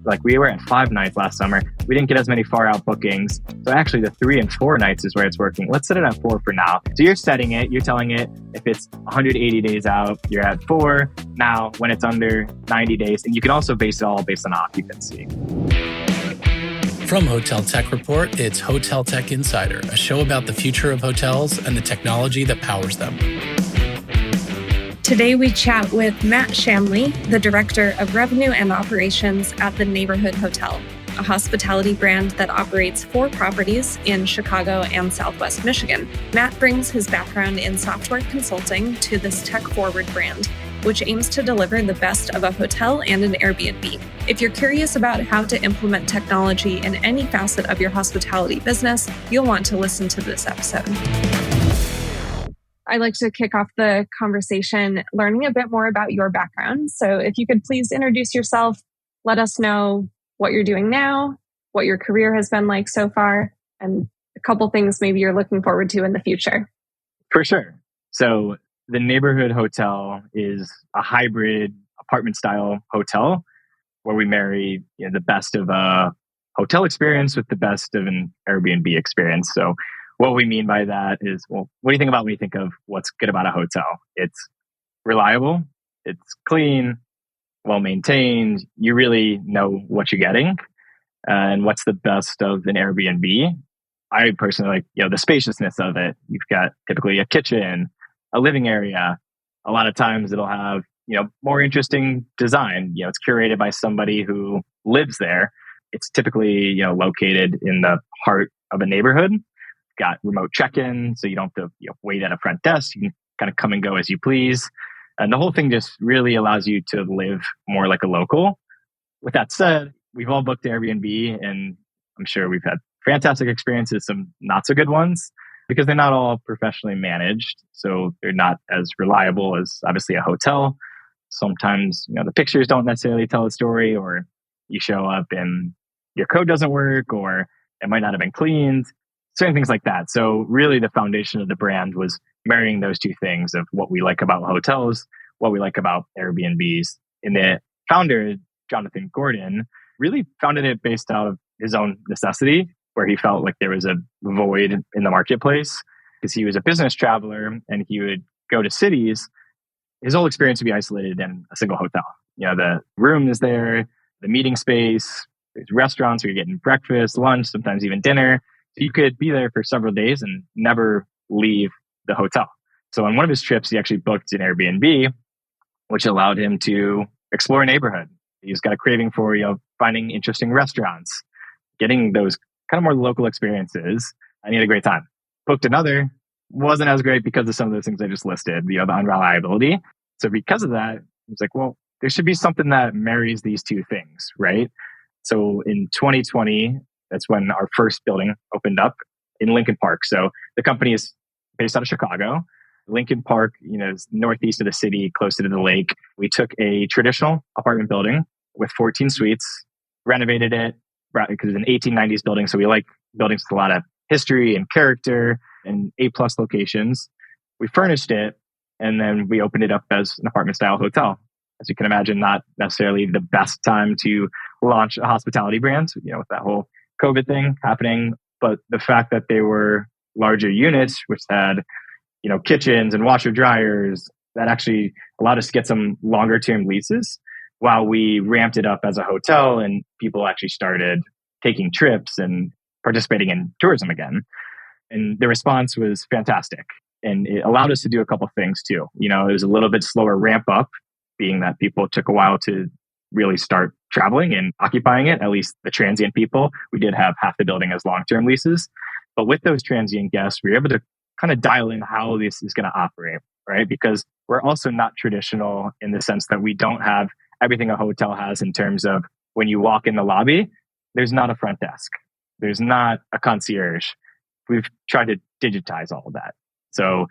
Like we were at 5 nights last summer. We didn't get as many far out bookings. So actually the 3 and 4 nights is where it's working. Let's set it at 4 for now. So you're setting it, you're telling it if it's 180 days out, you're at 4. Now when it's under 90 days, and you can also base it all based on occupancy. From Hotel Tech Report, it's Hotel Tech Insider, a show about the future of hotels and the technology that powers them. Today we chat with Matt Shanley, the Director of Revenue and Operations at the Neighborhood Hotel, a hospitality brand that operates 4 properties in Chicago and Southwest Michigan. Matt brings his background in software consulting to this tech-forward brand, which aims to deliver the best of a hotel and an Airbnb. If you're curious about how to implement technology in any facet of your hospitality business, you'll want to listen to this episode. I'd like to kick off the conversation learning a bit more about your background. So if you could please introduce yourself, let us know what you're doing now, what your career has been like so far, and a couple things maybe you're looking forward to in the future. For sure. So the Neighborhood Hotel is a hybrid apartment style hotel where we marry the best of a hotel experience with the best of an Airbnb experience. So what we mean by that is, well, what do you think about when you think of what's good about a hotel? It's reliable, it's clean, well maintained. You really know what you're getting. And what's the best of an Airbnb? I personally like, the spaciousness of it. You've got typically a kitchen, a living area. A lot of times it'll have, more interesting design. It's curated by somebody who lives there. It's typically, located in the heart of a neighborhood. Got remote check-in, so you don't have to wait at a front desk. You can kind of come and go as you please. And the whole thing just really allows you to live more like a local. With that said, we've all booked Airbnb, and I'm sure we've had fantastic experiences, some not so good ones, because they're not all professionally managed. So they're not as reliable as obviously a hotel. Sometimes, the pictures don't necessarily tell a story, or you show up and your code doesn't work, or it might not have been cleaned. Certain things like that. So really the foundation of the brand was marrying those two things of what we like about hotels, what we like about Airbnbs. And the founder, Jonathan Gordon, really founded it based out of his own necessity, where he felt like there was a void in the marketplace because he was a business traveler and he would go to cities. His whole experience would be isolated in a single hotel. The room is there, the meeting space, there's restaurants where you're getting breakfast, lunch, sometimes even dinner. So you could be there for several days and never leave the hotel. So on one of his trips, he actually booked an Airbnb, which allowed him to explore a neighborhood. He's got a craving for, finding interesting restaurants, getting those kind of more local experiences. And he had a great time. Booked another, wasn't as great because of some of those things I just listed, the unreliability. So because of that, he's like, well, there should be something that marries these two things, right? So in 2020, that's when our first building opened up in Lincoln Park. So the company is based out of Chicago. Lincoln Park, is northeast of the city, closer to the lake. We took a traditional apartment building with 14 suites, renovated it because it's an 1890s building. So we like buildings with a lot of history and character and A+ locations. We furnished it, and then we opened it up as an apartment style hotel. As you can imagine, not necessarily the best time to launch a hospitality brand, with that whole COVID thing happening. But the fact that they were larger units, which had, kitchens and washer dryers, that actually allowed us to get some longer term leases while we ramped it up as a hotel and people actually started taking trips and participating in tourism again. And the response was fantastic. And it allowed us to do a couple of things too. It was a little bit slower ramp up, being that people took a while to really start traveling and occupying it, at least the transient people. We did have half the building as long-term leases. But with those transient guests, we were able to kind of dial in how this is going to operate, right? Because we're also not traditional in the sense that we don't have everything a hotel has in terms of when you walk in the lobby, there's not a front desk. There's not a concierge. We've tried to digitize all of that. So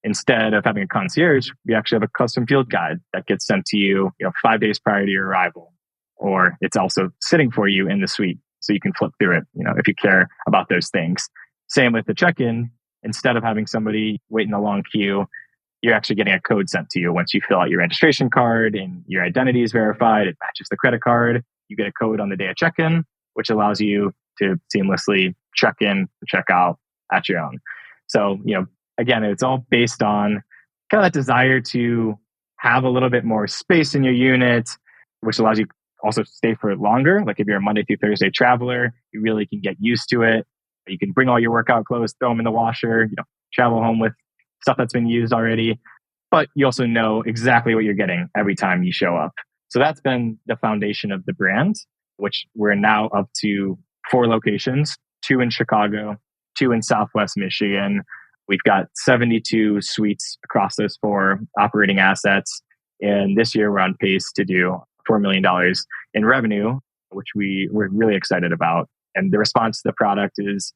instead of having a concierge, we actually have a custom field guide that gets sent to you, 5 days prior to your arrival, or it's also sitting for you in the suite so you can flip through it, if you care about those things. Same with the check-in. Instead of having somebody wait in a long queue, you're actually getting a code sent to you once you fill out your registration card and your identity is verified. It matches the credit card. you get a code on the day of check-in, which allows you to seamlessly check in, check out at your own. So, again, it's all based on kind of that desire to have a little bit more space in your unit, which allows you also to stay for longer. Like if you're a Monday through Thursday traveler, you really can get used to it. You can bring all your workout clothes, throw them in the washer, travel home with stuff that's been used already. But you also know exactly what you're getting every time you show up. So that's been the foundation of the brand, which we're now up to 4 locations, 2 in Chicago, 2 in Southwest Michigan. We've got 72 suites across those 4 operating assets. And this year we're on pace to do $4 million in revenue, which we're really excited about. And the response to the product is,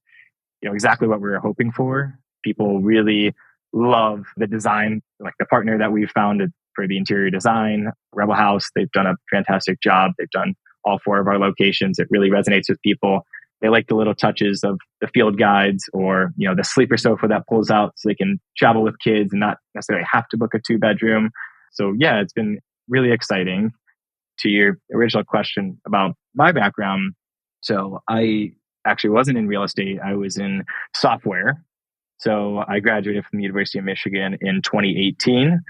exactly what we were hoping for. People really love the design, like the partner that we've found for the interior design, Rebel House. They've done a fantastic job. They've done all 4 of our locations. It really resonates with people. They like the little touches of the field guides or, the sleeper sofa that pulls out so they can travel with kids and not necessarily have to book a 2-bedroom. So yeah, it's been really exciting. To your original question about my background. So I actually wasn't in real estate. I was in software. So I graduated from the University of Michigan in 2018,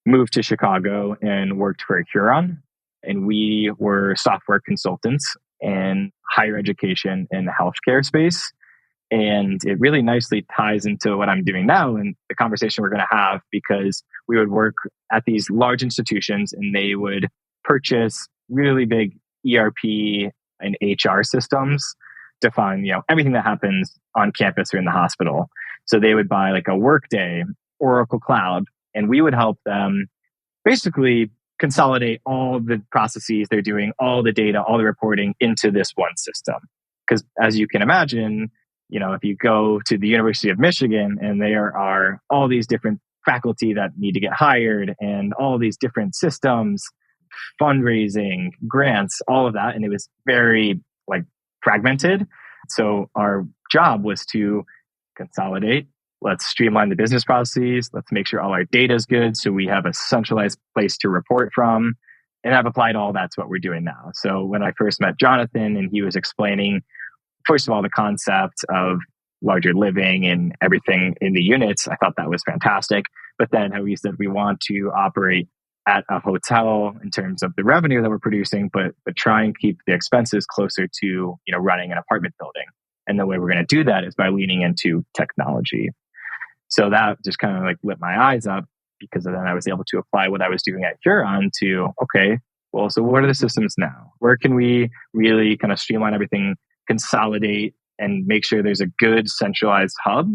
moved to Chicago and worked for Huron. And we were software consultants in higher education and the healthcare space. And it really nicely ties into what I'm doing now and the conversation we're going to have, because we would work at these large institutions and they would purchase really big ERP and HR systems to fund, everything that happens on campus or in the hospital. So they would buy like a Workday, Oracle Cloud, and we would help them basically consolidate all the processes they're doing, all the data, all the reporting into this one system. Because as you can imagine, if you go to the University of Michigan and there are all these different faculty that need to get hired and all these different systems, fundraising, grants, all of that. And it was very fragmented. So our job was to consolidate. Let's streamline the business processes. Let's make sure all our data is good. So we have a centralized place to report from. And I've applied all that to what we're doing now. So when I first met Jonathan and he was explaining, first of all, the concept of larger living and everything in the units, I thought that was fantastic. But then how he said we want to operate at a hotel in terms of the revenue that we're producing, but try and keep the expenses closer to, running an apartment building. And the way we're going to do that is by leaning into technology. So that just kind of lit my eyes up, because then I was able to apply what I was doing at Huron to, okay, well, so what are the systems now? Where can we really kind of streamline everything, consolidate, and make sure there's a good centralized hub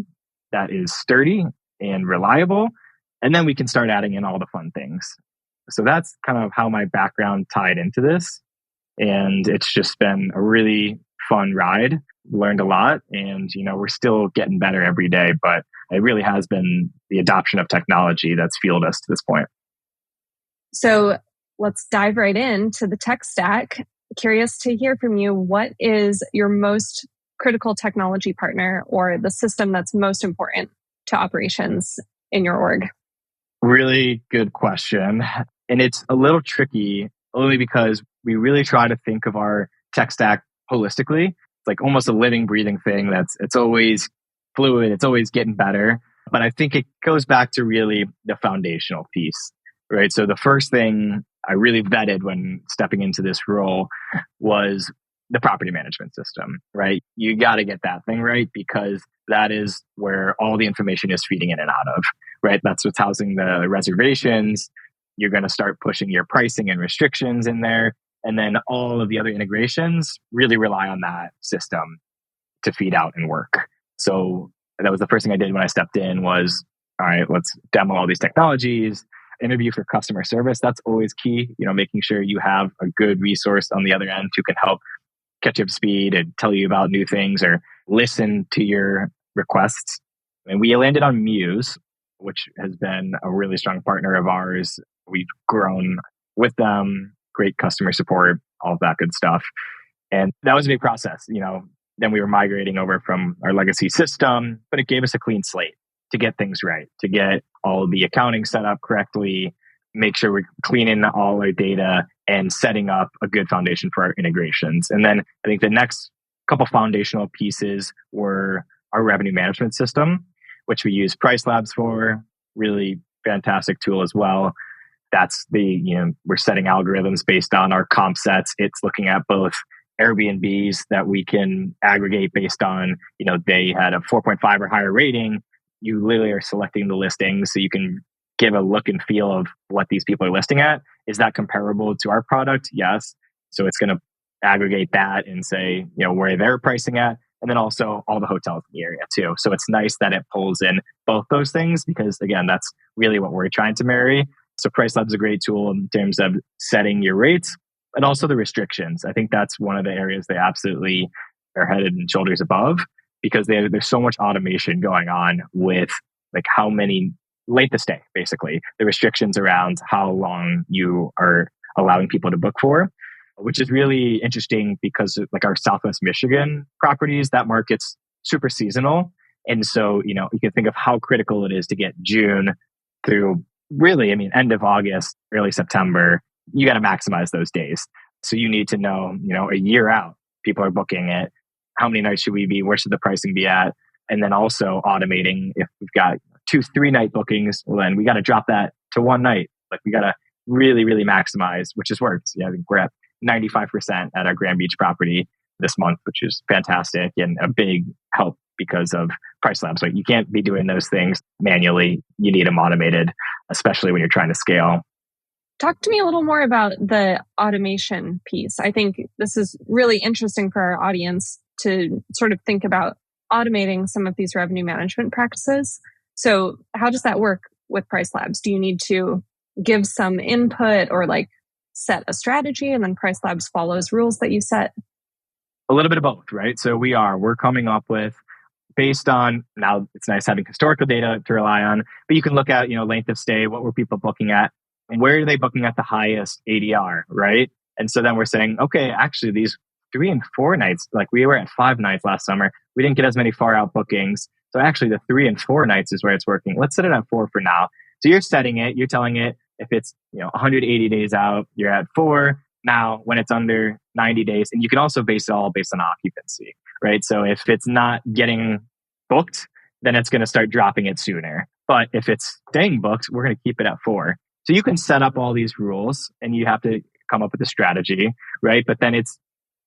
that is sturdy and reliable? And then we can start adding in all the fun things. So that's kind of how my background tied into this. And it's just been a really fun ride. Learned a lot. And, we're still getting better every day. But it really has been the adoption of technology that's fueled us to this point. So let's dive right into the tech stack. Curious to hear from you. What is your most critical technology partner or the system that's most important to operations in your org? Really good question. And it's a little tricky only because we really try to think of our tech stack holistically. It's like almost a living, breathing thing it's always fluid. It's always getting better. But I think it goes back to really the foundational piece, right? So the first thing I really vetted when stepping into this role was the property management system, right? You got to get that thing right, because that is where all the information is feeding in and out of, right? That's what's housing the reservations. You're going to start pushing your pricing and restrictions in there. And then all of the other integrations really rely on that system to feed out and work. So that was the first thing I did when I stepped in was, all right, let's demo all these technologies, interview for customer service. That's always key, making sure you have a good resource on the other end who can help catch you up to speed and tell you about new things or listen to your requests. And we landed on Muse, which has been a really strong partner of ours. We've grown with them, great customer support, all of that good stuff. And that was a big process. Then we were migrating over from our legacy system, but it gave us a clean slate to get things right, to get all of the accounting set up correctly, make sure we're cleaning all our data and setting up a good foundation for our integrations. And then I think the next couple foundational pieces were our revenue management system, which we use Price Labs for. Really fantastic tool as well. That's we're setting algorithms based on our comp sets. It's looking at both Airbnbs that we can aggregate based on, they had a 4.5 or higher rating. You literally are selecting the listings so you can give a look and feel of what these people are listing at. Is that comparable to our product? Yes. So it's going to aggregate that and say, where they're pricing at. And then also all the hotels in the area too. So it's nice that it pulls in both those things because again, that's really what we're trying to marry. So Price Labs is a great tool in terms of setting your rates and also the restrictions. I think that's one of the areas they absolutely are headed and shoulders above because there's so much automation going on with like how many length of stay, basically the restrictions around how long you are allowing people to book for, which is really interesting because like our Southwest Michigan properties, that market's super seasonal. And so, you can think of how critical it is to get June through really, end of August, early September, you got to maximize those days. So you need to know, a year out, people are booking it. How many nights should we be? Where should the pricing be at? And then also automating if we've got 2-3 night bookings, well, then we got to drop that to one night. Like we got to really, really maximize, which has worked. I think we're at 95% at our Grand Beach property this month, which is fantastic and a big help because of Price Labs. Right? You can't be doing those things manually. You need them automated, especially when you're trying to scale. Talk to me a little more about the automation piece. I think this is really interesting for our audience to sort of think about automating some of these revenue management practices. So how does that work with Price Labs? Do you need to give some input or like set a strategy and then Price Labs follows rules that you set? A little bit of both, right? So we're coming up with, based on, now it's nice having historical data to rely on, but you can look at, length of stay, what were people booking at, and where are they booking at the highest ADR, right? And so then we're saying, okay, actually these 3 and 4 nights, like we were at 5 nights last summer, we didn't get as many far out bookings. So actually the 3 and 4 nights is where it's working. Let's set it at 4 for now. So you're setting it, you're telling it if it's 180 days out, you're at 4. Now, when it's under 90 days, and you can also base it all based on occupancy, right? So if it's not getting booked, then it's going to start dropping it sooner. But if it's staying booked, we're going to keep it at 4. So you can set up all these rules and you have to come up with a strategy, right? But then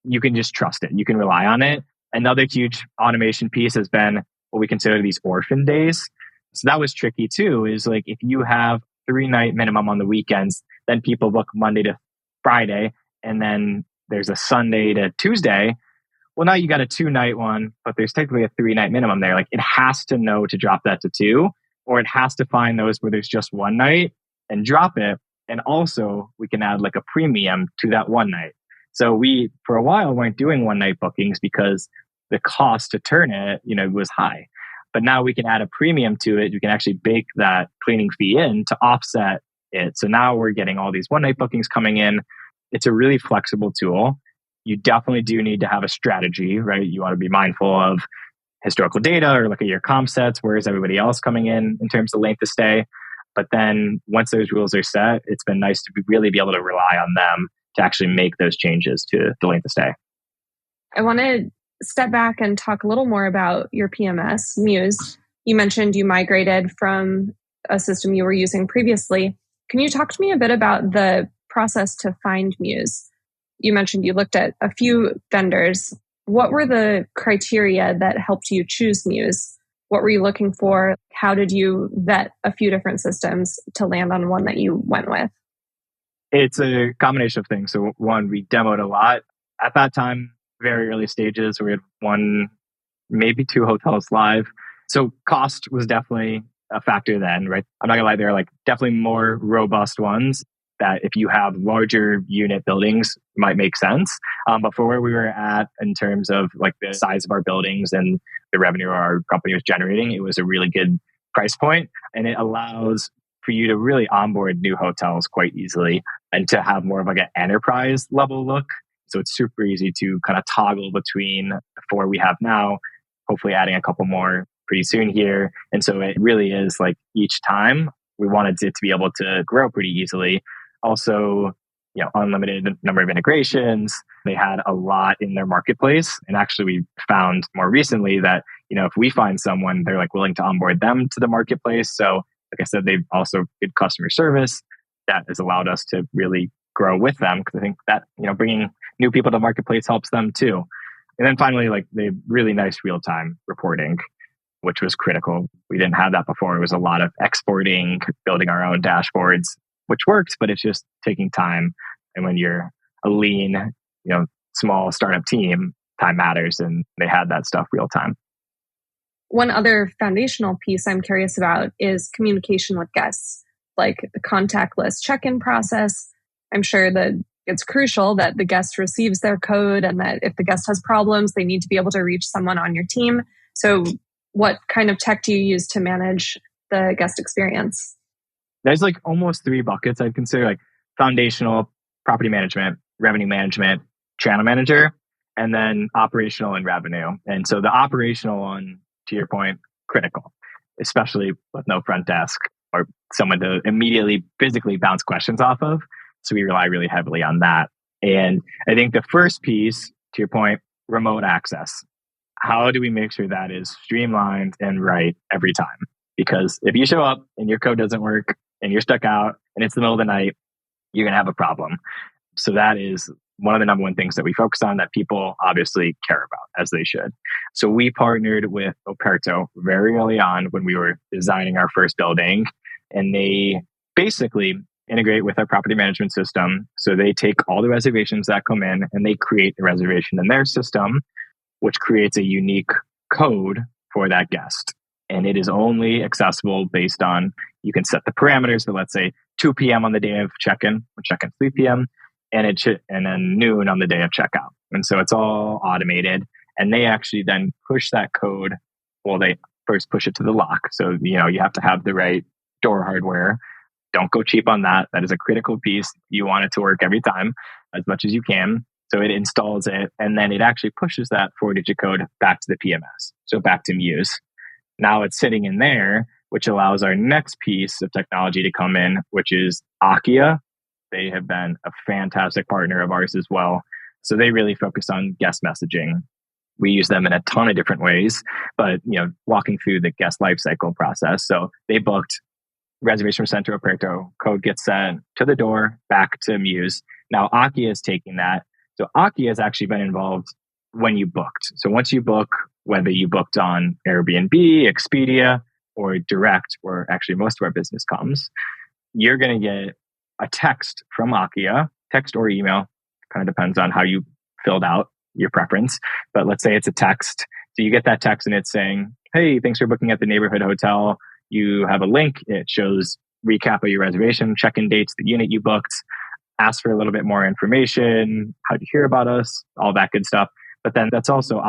you can just trust it. You can rely on it. Another huge automation piece has been what we consider these orphan days. So that was tricky too, is like if you have 3-night minimum on the weekends, then people book Monday to Friday, and then there's a Sunday to Tuesday. Well, now you got a 2-night one, but there's technically a 3-night minimum there. Like it has to know to drop that to 2, or it has to find those where there's just 1 night and drop it. And also we can add like a premium to that 1 night. So we, for a while, weren't doing 1-night bookings because the cost to turn it, was high. But now we can add a premium to it. You can actually bake that cleaning fee in to offset it. So now we're getting all these 1-night bookings coming in. It's a really flexible tool. You definitely do need to have a strategy, right? You want to be mindful of historical data or look at your comp sets. Where is everybody else coming in terms of length of stay? But then once those rules are set, it's been nice to really be able to rely on them to actually make those changes to the length of stay. I want to step back and talk a little more about your PMS, Muse. You mentioned you migrated from a system you were using previously. Can you talk to me a bit about the process to find Muse? You mentioned you looked at a few vendors. What were the criteria that helped you choose Muse? What were you looking for? How did you vet a few different systems to land on one that you went with? It's a combination of things. So one, we demoed a lot. At that time, very early stages, we had 1, maybe 2 hotels live. So cost was definitely a factor then, right? I'm not gonna lie, there are like definitely more robust ones that if you have larger unit buildings might make sense. But for where we were at in terms of like the size of our buildings and the revenue our company was generating, it was a really good price point. And it allows for you to really onboard new hotels quite easily and to have more of like an enterprise level look. So it's super easy to kind of toggle between the 4 we have now, hopefully adding a couple more pretty soon here. And so it really is like each time we wanted it to be able to grow pretty easily. Also, unlimited number of integrations. They had a lot in their marketplace. And actually, we found more recently that, if we find someone, they're like willing to onboard them to the marketplace. So like I said, they've also good customer service that has allowed us to really grow with them, because I think that, bringing new people to the marketplace helps them too. And then finally, like, they have really nice real-time reporting, which was critical. We didn't have that before. It was a lot of exporting, building our own dashboards, which works, but it's just taking time. And when you're a lean, small startup team, time matters, and they had that stuff real time. One other foundational piece I'm curious about is communication with guests, like the contactless check-in process. I'm sure that it's crucial that the guest receives their code, and that if the guest has problems, they need to be able to reach someone on your team. So what kind of tech do you use to manage the guest experience? There's like almost 3 buckets I'd consider, like foundational, property management, revenue management, channel manager, and then operational and revenue. And so the operational one, to your point, critical, especially with no front desk or someone to immediately physically bounce questions off of. So we rely really heavily on that. And I think the first piece, to your point, remote access. How do we make sure that is streamlined and right every time? Because if you show up and your code doesn't work and you're stuck out and it's the middle of the night, you're going to have a problem. So that is one of the number one things that we focus on, that people obviously care about, as they should. So we partnered with Aparthotel very early on when we were designing our first building, and they basically integrate with our property management system. So they take all the reservations that come in and they create the reservation in their system, which creates a unique code for that guest. And it is only accessible based on, you can set the parameters for, let's say, 2 p.m. on the day of check-in, or check-in 3 p.m., and then noon on the day of checkout. And so it's all automated. And they actually then push that code. Well, they first push it to the lock. So, you have to have the right door hardware. Don't go cheap on that. That is a critical piece. You want it to work every time as much as you can. So it installs it, and then it actually pushes that 4-digit code back to the PMS. So back to Muse. Now it's sitting in there, which allows our next piece of technology to come in, which is Akia. They have been a fantastic partner of ours as well. So they really focus on guest messaging. We use them in a ton of different ways, but walking through the guest lifecycle process. So they booked, reservation was sent to Aparthotel, code gets sent to the door, back to Muse. Now Akia is taking that. So Akia has actually been involved when you booked. So once you book, whether you booked on Airbnb, Expedia, or direct, where actually most of our business comes, you're going to get a text from Akia, text or email, kind of depends on how you filled out your preference. But let's say it's a text. So you get that text and it's saying, hey, thanks for booking at the neighborhood hotel. You have a link. It shows recap of your reservation, check-in dates, the unit you booked, ask for a little bit more information, how'd you hear about us, all that good stuff. But then that's also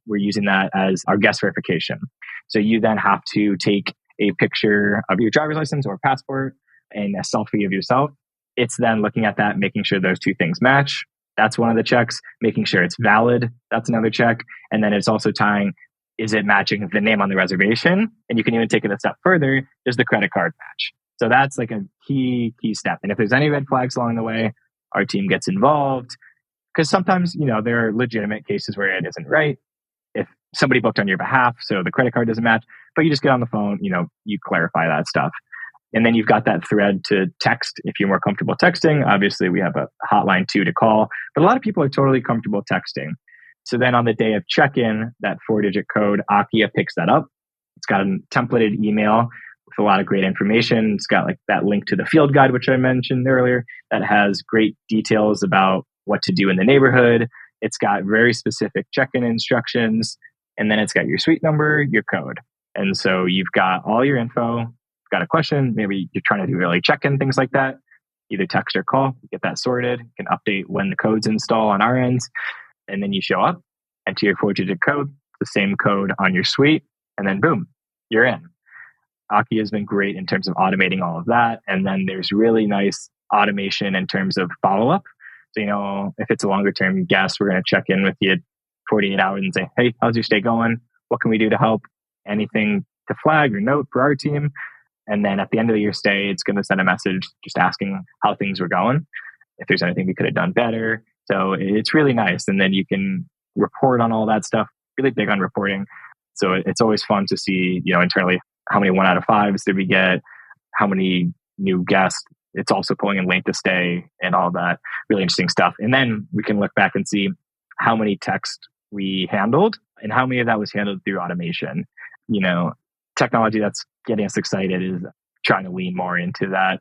we're using that as our guest verification. So you then have to take a picture of your driver's license or passport and a selfie of yourself. It's then looking at that, making sure those two things match. That's one of the checks. Making sure it's valid. That's another check. And then it's also tying, is it matching the name on the reservation? And you can even take it a step further. Does the credit card match? So that's like a key step. And if there's any red flags along the way, our team gets involved. Because sometimes, there are legitimate cases where it isn't right. If somebody booked on your behalf, so the credit card doesn't match, but you just get on the phone, you clarify that stuff. And then you've got that thread to text if you're more comfortable texting. Obviously, we have a hotline too to call, but a lot of people are totally comfortable texting. So then on the day of check-in, that 4-digit code, Akia picks that up. It's got a templated email with a lot of great information. It's got like that link to the field guide, which I mentioned earlier, that has great details about what to do in the neighborhood. It's got very specific check-in instructions, and then it's got your suite number, your code. And so you've got all your info. Got a question, maybe you're trying to do early check-in, things like that, either text or call, get that sorted, you can update when the codes install on our ends, and then you show up, enter your 4-digit code, the same code on your suite, and then boom, you're in. Akia has been great in terms of automating all of that, and then there's really nice automation in terms of follow-up. So, if it's a longer-term guest, we're going to check in with you 48 hours and say, hey, how's your stay going? What can we do to help? Anything to flag or note for our team? And then at the end of your stay, it's going to send a message just asking how things were going. if there's anything we could have done better. So it's really nice. And then you can report on all that stuff, really big on reporting. So it's always fun to see, internally, how many 1 out of 5s did we get? How many new guests? It's also pulling in length of stay and all that really interesting stuff. And then we can look back and see how many text we handled and how many of that was handled through automation. Technology that's getting us excited is trying to lean more into that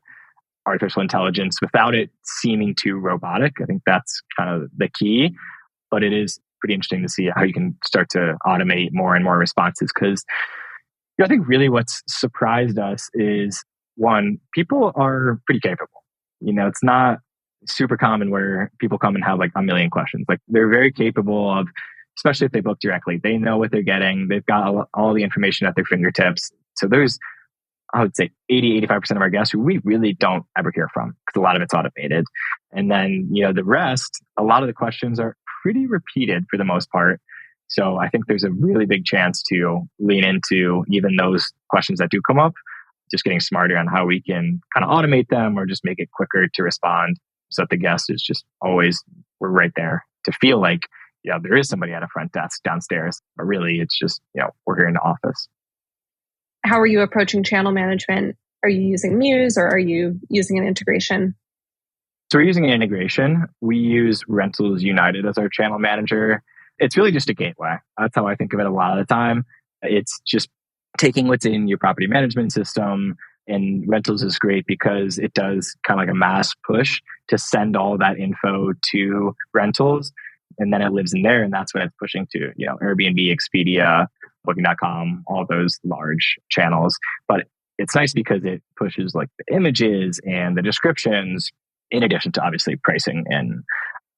artificial intelligence without it seeming too robotic. I think that's kind of the key, but it is pretty interesting to see how you can start to automate more and more responses. Because I think really what's surprised us is, one, people are pretty capable. It's not super common where people come and have like a million questions. Like, they're very capable of, especially if they book directly, they know what they're getting. They've got all the information at their fingertips. So there's, I would say 85% of our guests who we really don't ever hear from because a lot of it's automated. And then, the rest, a lot of the questions are pretty repeated for the most part. So I think there's a really big chance to lean into even those questions that do come up, just getting smarter on how we can kind of automate them or just make it quicker to respond so that the guest is just always, we're right there to feel like, there is somebody at a front desk downstairs, but really it's just, we're here in the office. How are you approaching channel management? Are you using Muse or are you using an integration? So we're using an integration. We use Rentals United as our channel manager. It's really just a gateway. That's how I think of it a lot of the time. It's just taking what's in your property management system, and Rentals is great because it does kind of like a mass push to send all that info to Rentals. And then it lives in there, and that's when it's pushing to, Airbnb, Expedia, Booking.com, all those large channels. But it's nice because it pushes like the images and the descriptions, in addition to obviously pricing and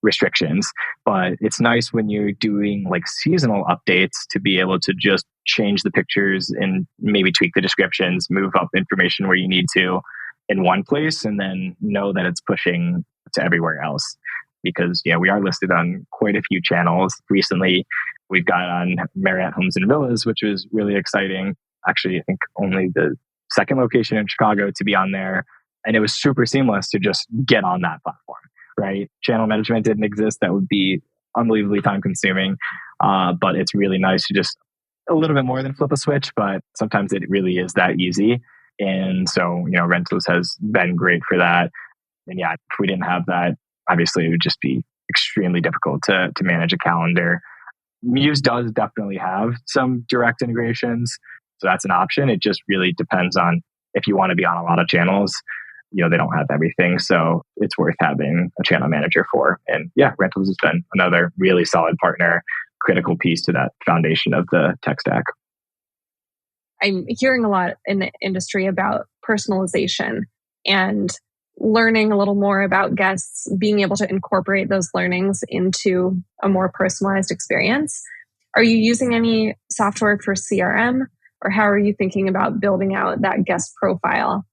restrictions. But it's nice when you're doing like seasonal updates to be able to just change the pictures and maybe tweak the descriptions, move up information where you need to in one place, and then know that it's pushing to everywhere else. Because we are listed on quite a few channels. Recently, we've got on Marriott Homes and Villas, which was really exciting. Actually, I think only the second location in Chicago to be on there. And it was super seamless to just get on that platform, right? Channel management didn't exist. That would be unbelievably time consuming. But it's really nice to just a little bit more than flip a switch, but sometimes it really is that easy. And so, Rentals has been great for that. And if we didn't have that, obviously, it would just be extremely difficult to manage a calendar. Muse does definitely have some direct integrations, so that's an option. It just really depends on if you want to be on a lot of channels. They don't have everything, so it's worth having a channel manager for. And Rentals has been another really solid partner, critical piece to that foundation of the tech stack. I'm hearing a lot in the industry about personalization and learning a little more about guests, being able to incorporate those learnings into a more personalized experience. Are you using any software for CRM, or how are you thinking about building out that guest profile?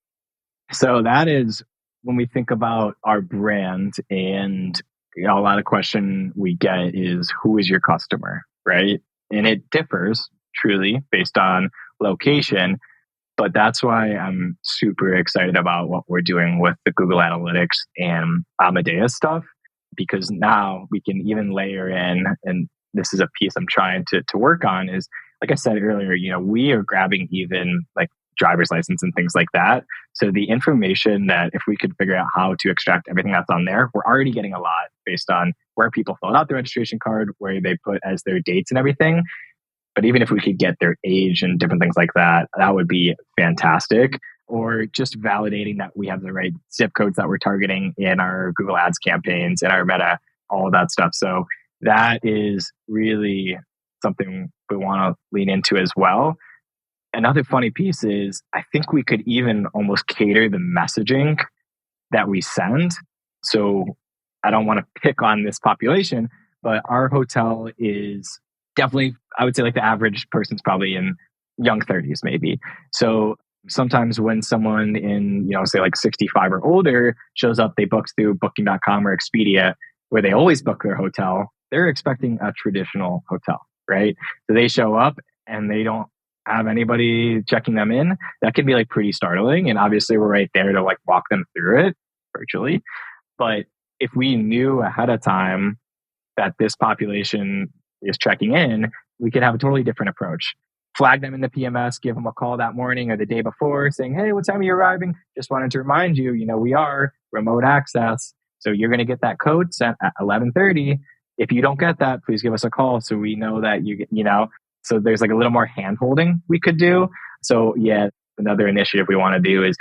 So that is when we think about our brand, and a lot of question we get is, who is your customer, right? And it differs truly based on location. But that's why I'm super excited about what we're doing with the Google Analytics and Amadeus stuff, because now we can even layer in, and this is a piece I'm trying to work on, is, like I said earlier, we are grabbing even like driver's license and things like that. So the information that if we could figure out how to extract everything that's on there, we're already getting a lot based on where people filled out the registration card, where they put as their dates and everything. But even if we could get their age and different things like that, that would be fantastic. Or just validating that we have the right zip codes that we're targeting in our Google Ads campaigns and our Meta, all of that stuff. So that is really something we want to lean into as well. Another funny piece is, I think we could even almost cater the messaging that we send. So I don't want to pick on this population, but our hotel is definitely, I would say, like the average person's probably in young 30s maybe. So sometimes when someone in, say like 65 or older shows up, they book through Booking.com or Expedia, where they always book their hotel, they're expecting a traditional hotel, right? So they show up and they don't have anybody checking them in. That can be like pretty startling. And obviously we're right there to like walk them through it virtually. But if we knew ahead of time that this population is checking in, we could have a totally different approach. Flag them in the PMS, give them a call that morning or the day before saying, hey, what time are you arriving? Just wanted to remind you, we are remote access. So you're going to get that code sent at 11:30. If you don't get that, please give us a call so we know that so there's like a little more hand holding we could do. So yeah, another initiative we want to do is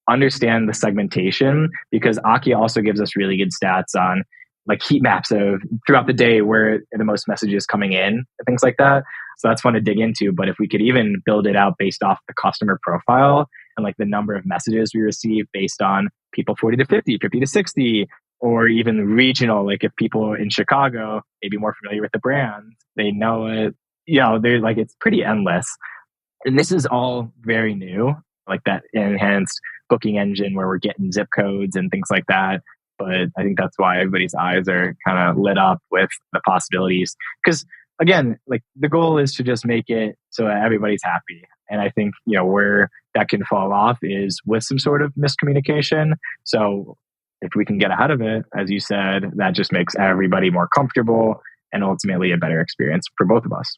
understand the segmentation, because Aki also gives us really good stats on like heat maps of throughout the day where the most messages coming in and things like that. So that's fun to dig into. But if we could even build it out based off the customer profile and like the number of messages we receive based on people 40 to 50, 50 to 60, or even regional, like if people in Chicago may be more familiar with the brand, they know it, they're like, it's pretty endless. And this is all very new, like that enhanced booking engine where we're getting zip codes and things like that. But I think that's why everybody's eyes are kind of lit up with the possibilities. Because again, like the goal is to just make it so that everybody's happy. And I think, where that can fall off is with some sort of miscommunication. So if we can get ahead of it, as you said, that just makes everybody more comfortable and ultimately a better experience for both of us.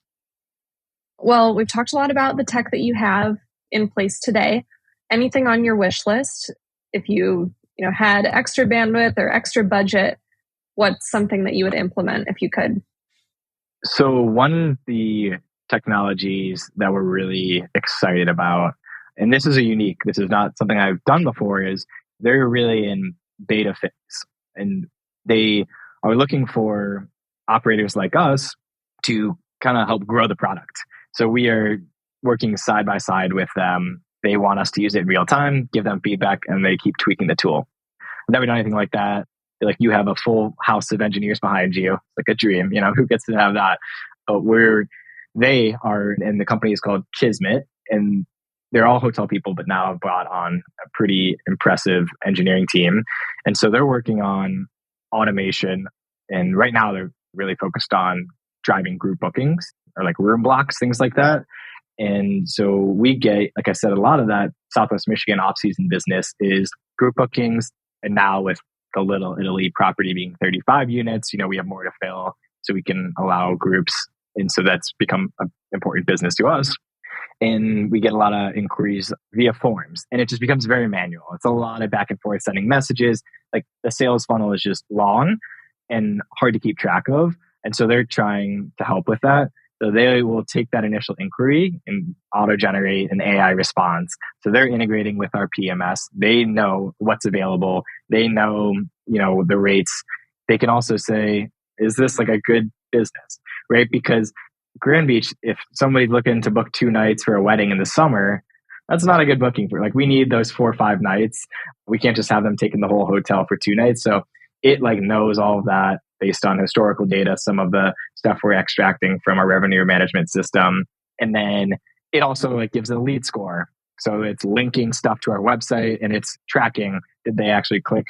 Well, we've talked a lot about the tech that you have in place today. Anything on your wish list? If you had extra bandwidth or extra budget, what's something that you would implement if you could? So one of the technologies that we're really excited about, and this is not something I've done before, is they're really in beta phase. And they are looking for operators like us to kind of help grow the product. So we are working side by side with them. They want us to use it in real time, give them feedback, and they keep tweaking the tool. I've never done anything like that. Like you have a full house of engineers behind you, like a dream, who gets to have that? But they are, and the company is called Kismet, and they're all hotel people, but now have brought on a pretty impressive engineering team. And so they're working on automation. And right now they're really focused on driving group bookings or like room blocks, things like that. And so we get, like I said, a lot of that Southwest Michigan off-season business is group bookings. And now with the Little Italy property being 35 units, we have more to fill so we can allow groups. And so that's become an important business to us. And we get a lot of inquiries via forms, and it just becomes very manual. It's a lot of back and forth sending messages. Like the sales funnel is just long and hard to keep track of. And so they're trying to help with that. So they will take that initial inquiry and auto-generate an AI response. So they're integrating with our PMS. They know what's available. They know, the rates. They can also say, is this like a good business, right? Because Grand Beach, if somebody's looking to book 2 nights for a wedding in the summer, that's not a good booking for. Like we need those 4 or 5 nights. We can't just have them taking the whole hotel for 2 nights. So it like knows all of that based on historical data, some of the stuff we're extracting from our revenue management system. And then it also like gives a lead score. So it's linking stuff to our website and it's tracking, did they actually click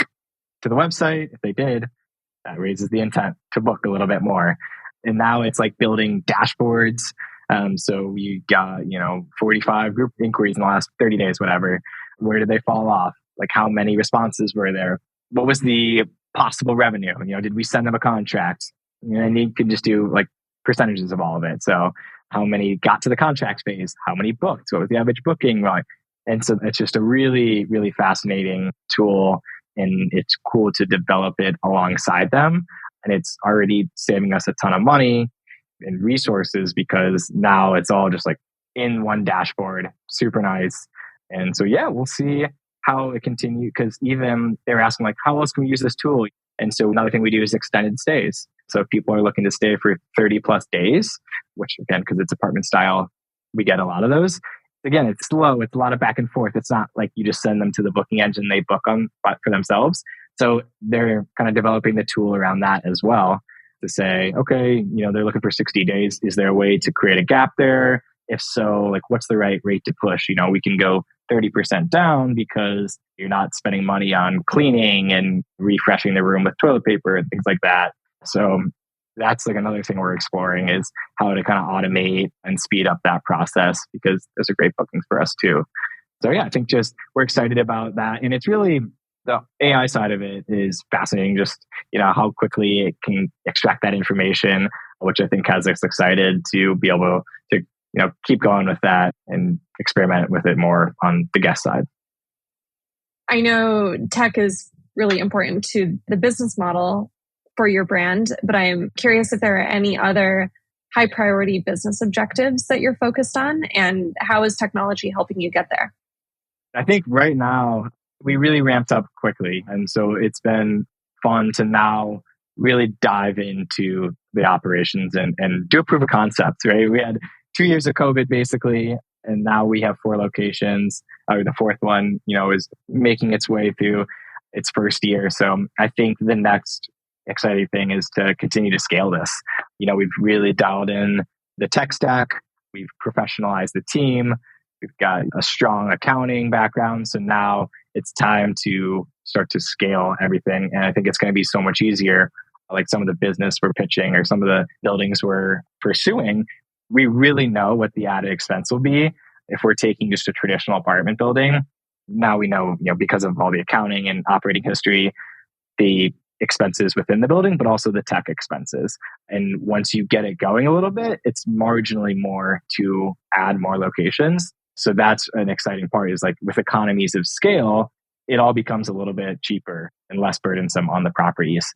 to the website? If they did, that raises the intent to book a little bit more. And now it's like building dashboards. So we got, 45 group inquiries in the last 30 days, whatever. Where did they fall off? Like how many responses were there? What was the possible revenue? Did we send them a contract? And you can just do like percentages of all of it. So how many got to the contract phase? How many booked? What was the average booking? And so it's just a really, really fascinating tool. And it's cool to develop it alongside them. And it's already saving us a ton of money and resources because now it's all just like in one dashboard. Super nice. And so, yeah, we'll see how it continues, because even they're asking like, how else can we use this tool? And so another thing we do is extended stays. So if people are looking to stay for 30 plus days, which again, because it's apartment style, we get a lot of those. Again, it's slow. It's a lot of back and forth. It's not like you just send them to the booking engine, they book them for themselves. So they're kind of developing the tool around that as well to say, okay, they're looking for 60 days. Is there a way to create a gap there? If so, like what's the right rate to push? We can go 30% down because you're not spending money on cleaning and refreshing the room with toilet paper and things like that. So that's like another thing we're exploring is how to kind of automate and speed up that process, because those are great bookings for us too. So yeah, I think just we're excited about that. And it's really The AI side of it is fascinating. Just, how quickly it can extract that information, which I think has us excited to be able to, keep going with that and experiment with it more on the guest side. I know tech is really important to the business model for your brand, but I'm curious if there are any other high priority business objectives that you're focused on, and how is technology helping you get there? I think right now we really ramped up quickly. And so it's been fun to now really dive into the operations and do a proof of concept, right? We had 2 years of COVID basically, and now we have 4 locations. The fourth one, is making its way through its first year. So I think the next exciting thing is to continue to scale this. We've really dialed in the tech stack. We've professionalized the team. We've got a strong accounting background. So now it's time to start to scale everything. And I think it's going to be so much easier. Like some of the business we're pitching or some of the buildings we're pursuing, we really know what the added expense will be if we're taking just a traditional apartment building. Now we know, because of all the accounting and operating history, the expenses within the building, but also the tech expenses. And once you get it going a little bit, it's marginally more to add more locations. So that's an exciting part, is like with economies of scale, it all becomes a little bit cheaper and less burdensome on the properties.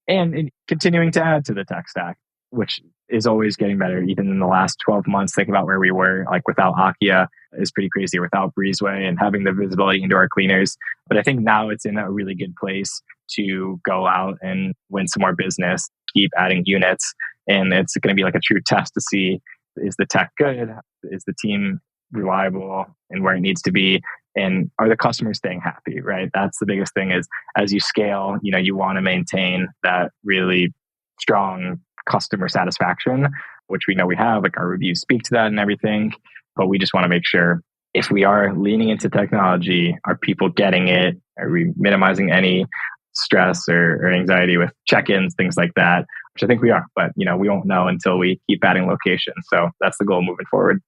And continuing to add to the tech stack, which is always getting better. Even in the last 12 months, think about where we were, like without Akia is pretty crazy, without Breezeway and having the visibility into our cleaners. But I think now it's in a really good place to go out and win some more business, keep adding units. And it's going to be like a true test to see, is the tech good? Is the team reliable and where it needs to be? And are the customers staying happy, right? That's the biggest thing, is as you scale, you want to maintain that really strong customer satisfaction, which we know we have, like our reviews speak to that and everything. But we just want to make sure, if we are leaning into technology, are people getting it? Are we minimizing any stress or anxiety with check-ins, things like that, which I think we are. But, we won't know until we keep adding locations. So that's the goal moving forward.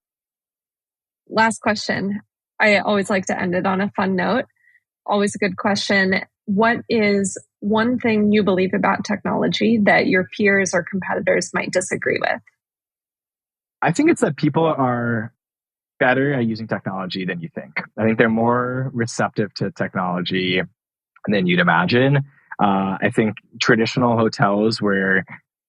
Last question. I always like to end it on a fun note. Always a good question. What is one thing you believe about technology that your peers or competitors might disagree with? I think it's that people are better at using technology than you think. I think they're more receptive to technology than you'd imagine. I think traditional hotels where,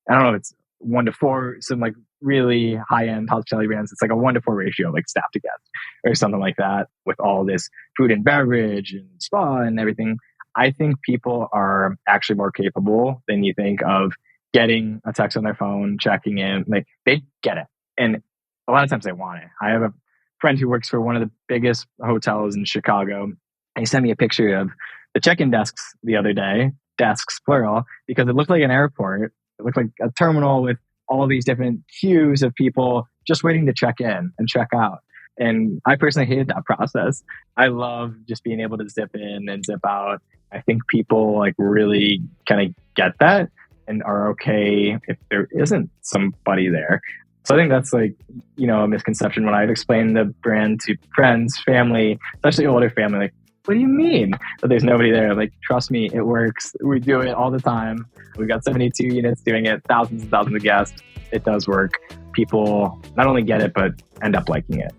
I don't know, it's 1-to-4, some like really high-end hospitality brands, it's like a 1-to-4 ratio, like staff to guest or something like that, with all this food and beverage and spa and everything. I think people are actually more capable than you think of getting a text on their phone, checking in. Like, they get it. And a lot of times they want it. I have a friend who works for one of the biggest hotels in Chicago. And he sent me a picture of the check-in desks the other day, desks plural, because it looked like an airport. It looked like a terminal with all these different queues of people just waiting to check in and check out. And I personally hated that process. I love just being able to zip in and zip out. I think people like really kind of get that and are okay if there isn't somebody there. So I think that's like, a misconception when I've explained the brand to friends, family, especially older family, like, what do you mean that there's nobody there? Like, trust me, it works. We do it all the time. We've got 72 units doing it, thousands and thousands of guests. It does work. People not only get it, but end up liking it.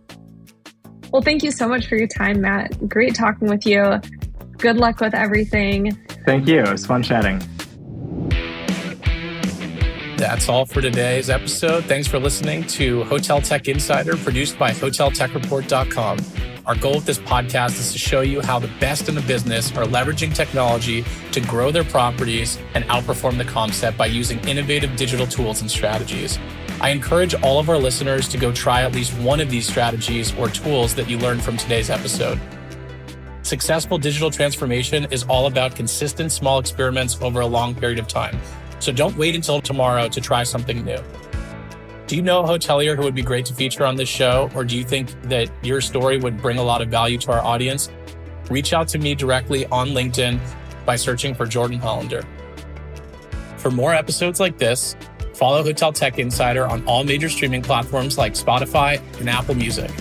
Well, thank you so much for your time, Matt. Great talking with you. Good luck with everything. Thank you. It was fun chatting. That's all for today's episode. Thanks for listening to Hotel Tech Insider, produced by HotelTechReport.com. Our goal with this podcast is to show you how the best in the business are leveraging technology to grow their properties and outperform the comp set by using innovative digital tools and strategies. I encourage all of our listeners to go try at least one of these strategies or tools that you learned from today's episode. Successful digital transformation is all about consistent small experiments over a long period of time. So don't wait until tomorrow to try something new. Do you know a hotelier who would be great to feature on this show? Or do you think that your story would bring a lot of value to our audience? Reach out to me directly on LinkedIn by searching for Jordan Hollander. For more episodes like this, follow Hotel Tech Insider on all major streaming platforms like Spotify and Apple Music.